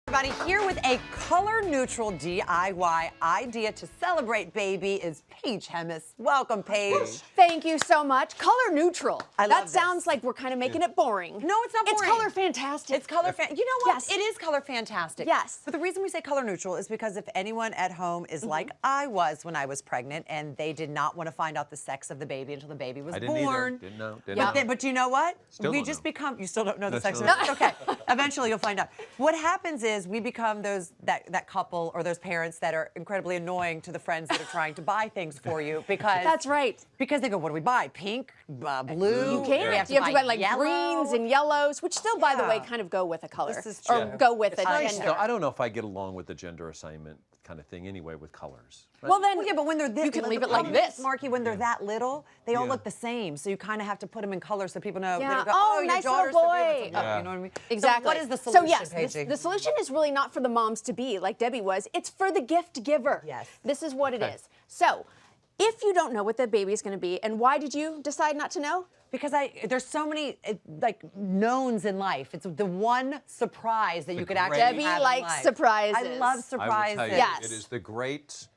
Everybody, here with a color-neutral DIY idea to celebrate baby is Paige Hemmis. Welcome, Paige. Thank you so much. Color neutral. I love that this. sounds like we're kind of making it boring. No, it's not boring. It's color fantastic. It's color You know what? Yes. It is color fantastic. Yes. But the reason we say color neutral is because if anyone at home is like I was when I was pregnant and they did not want to find out the sex of the baby until the baby was I didn't born. either. Didn't know. But you know what? Still we don't just know. become, you still don't know the No, sex of still it? Okay. Eventually you'll find out. What happens is we become that couple or those parents that are incredibly annoying to the friends that are trying to buy things for you because That's right. Because they go, what do we buy? Pink, blue. You can't. We have to you have to buy like yellow. greens and yellows, which still, by the way, Yeah. kind of go with a color. This is or true. go with a It's gender. No, I don't know if I get along with the gender assignment kind of thing anyway with colors. Right? Well, then Well, yeah, but when they're this, you can leave it like this. Marky, when they're that little, they all Yeah. look the same. So you kind of have to put them in color so people know. Yeah. They don't go, Oh, your nice little daughter's so boy. beautiful. Yeah. You know what I mean? Exactly. So what is the solution, So yes, Paige? the solution is really not for the moms to be like Debbie was. It's for the gift giver. Yes. This is what it Okay. is. So if you don't know what the baby is going to be, and why did you decide not to know? Because there's so many like knowns in life. It's the one surprise that you could actually Debbie have in likes life. surprises. I love I surprises. will tell you, Yes. it is the great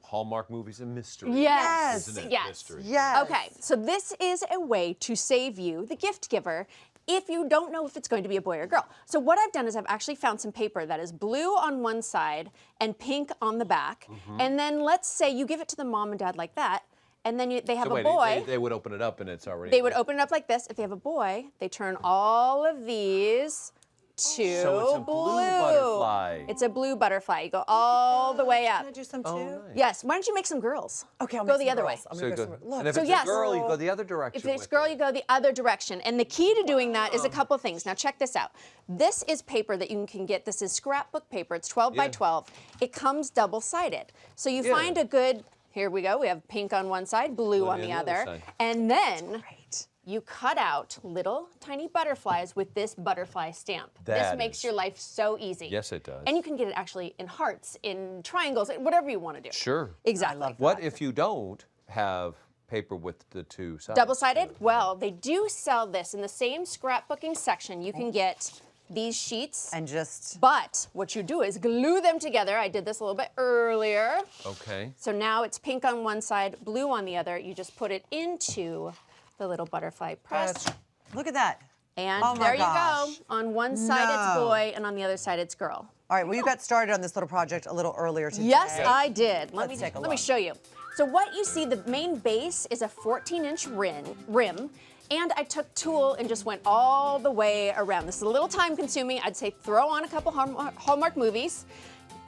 Hallmark movies and mystery. Yes. Isn't it? Yes. Mystery. Yes. Okay, so this is a way to save you, the gift giver, if you don't know if it's going to be a boy or girl. So what I've done is I've actually found some paper that is blue on one side and pink on the back. And then let's say you give it to the mom and dad like that, and then they have So a wait, boy. they would open it up and it's already. They would open it up like this. If they have a boy, they turn all of these to So it's a blue butterfly. It's a blue butterfly. You go all the way up. Can I do some too? Oh, nice. Yes. Why don't you make some girls? Okay, I'll go make the some other girls. way. I'm So gonna you go go, some- look. and if So it's yes. a girl, you go the other direction. If it's with girl, it. you go the other direction. And the key to doing that is a couple things. Now check this out. This is paper that you can get. This is scrapbook paper. It's 12 by Yeah. 12. It comes double-sided. So you Yeah. find a good, here we go. We have pink on one side, blue Blue on the other. side. And then Great. you cut out little tiny butterflies with this butterfly stamp. This That makes is- your life so easy. Yes, it does. And you can get it actually in hearts, in triangles, whatever you want to do. Sure. Exactly. love What if you don't have paper with the two sides? Double-sided? Well, they do sell this in the same scrapbooking section. You can get these sheets. And just But what you do is glue them together. I did this a little bit earlier. Okay. So now it's pink on one side, blue on the other. You just put it into the little butterfly press. look at that. And Oh my there you gosh. go. On one side it's No. boy, and on the other side it's girl. All right, well, you got started on this little project a little earlier today. Yes, I did. Let Let's take a me look. show you. So what you see, the main base is a 14-inch rim, and I took tulle and just went all the way around. This is a little time consuming. I'd say throw on a couple Hallmark movies.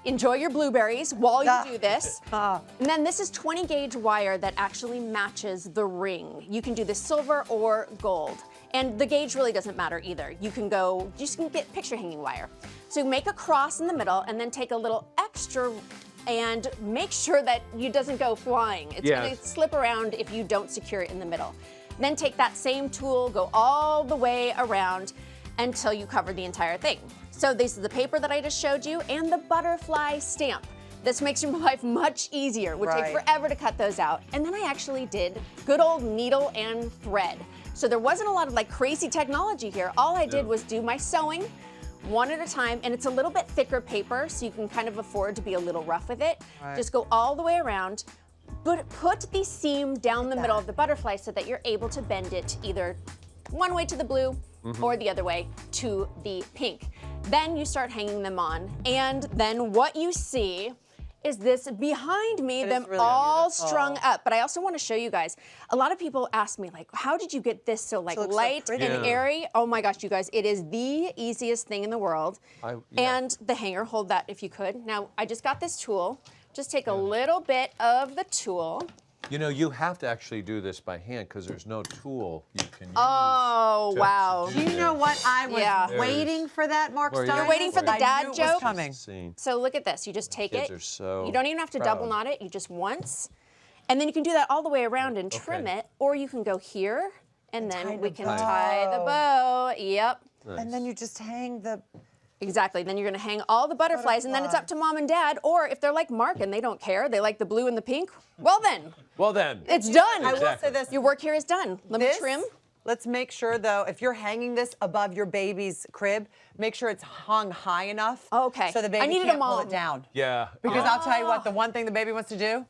Enjoy your blueberries while you do this. And then this is 20 gauge wire that actually matches the ring. You can do this silver or gold. And the gauge really doesn't matter either. You can get picture hanging wire. So make a cross in the middle and then take a little extra and make sure that it doesn't go flying. It's Yes. gonna slip around if you don't secure it in the middle. Then take that same tool, go all the way around until you cover the entire thing. So this is the paper that I just showed you and the butterfly stamp. This makes your life much easier. It would take Right. forever to cut those out. And then I actually did good old needle and thread. So there wasn't a lot of like crazy technology here. All I did was do my sewing one at a time, and it's a little bit thicker paper, so you can kind of afford to be a little rough with it. Right. Just go all the way around, but put the seam down the middle of the butterfly so that you're able to bend it either one way to the blue or the other way to the pink. Then you start hanging them on, and then what you see is this behind me, It is them really all beautiful. strung up. But I also want to show you guys, a lot of people ask me, like, how did you get this so like looks so light pretty. and Yeah. airy? Oh my gosh, you guys, it is the easiest thing in the world. Yeah. And the hanger, hold that if you could. Now, I just got this tool. Just take a little bit of the tool. You know, you have to actually do this by hand because there's no tool you can use. Oh, to wow. actually do You know this. what? I was Yeah. waiting for that, Mark Where you- Stein. You're waiting for the I dad knew it joke? was coming. Scene. So look at this. You just take Kids it. are so You don't even have to double proud. knot it. You just once. And then you can do that all the way around and trim Okay. it. Or you can go here, and tie then the we can bow. tie the bow. Yep. And then you just hang the Exactly. Then you're going to hang all the butterflies, and then it's up to mom and dad. Or if they're like Mark and they don't care, they like the blue and the pink, well then. Well then. It's done. I will say this. Your work here is done. Let me trim. Let's make sure, though, if you're hanging this above your baby's crib, make sure it's hung high enough. Okay. So the baby needed can't a pull mom. it down. Yeah. Because I'll tell you what, the one thing the baby wants to do.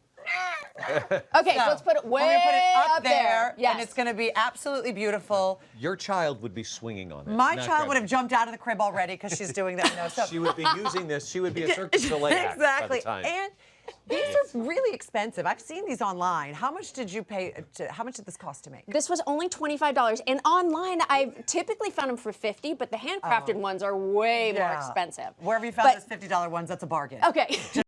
Okay, so let's put it way we're gonna put it up there. Yes. And it's going to be absolutely beautiful. Your child would be swinging on it. My not child would have grabbing jumped out of the crib already because she's doing that. No, so it. She would be using this. She would be a Cirque du Soleil act by the exactly. time. And these are really expensive. I've seen these online. How much did you pay? How much did this cost to make? This was only $25, and online I've typically found them for $50, but the handcrafted ones are way more expensive. Wherever you found But- those $50 ones, that's a bargain. Okay.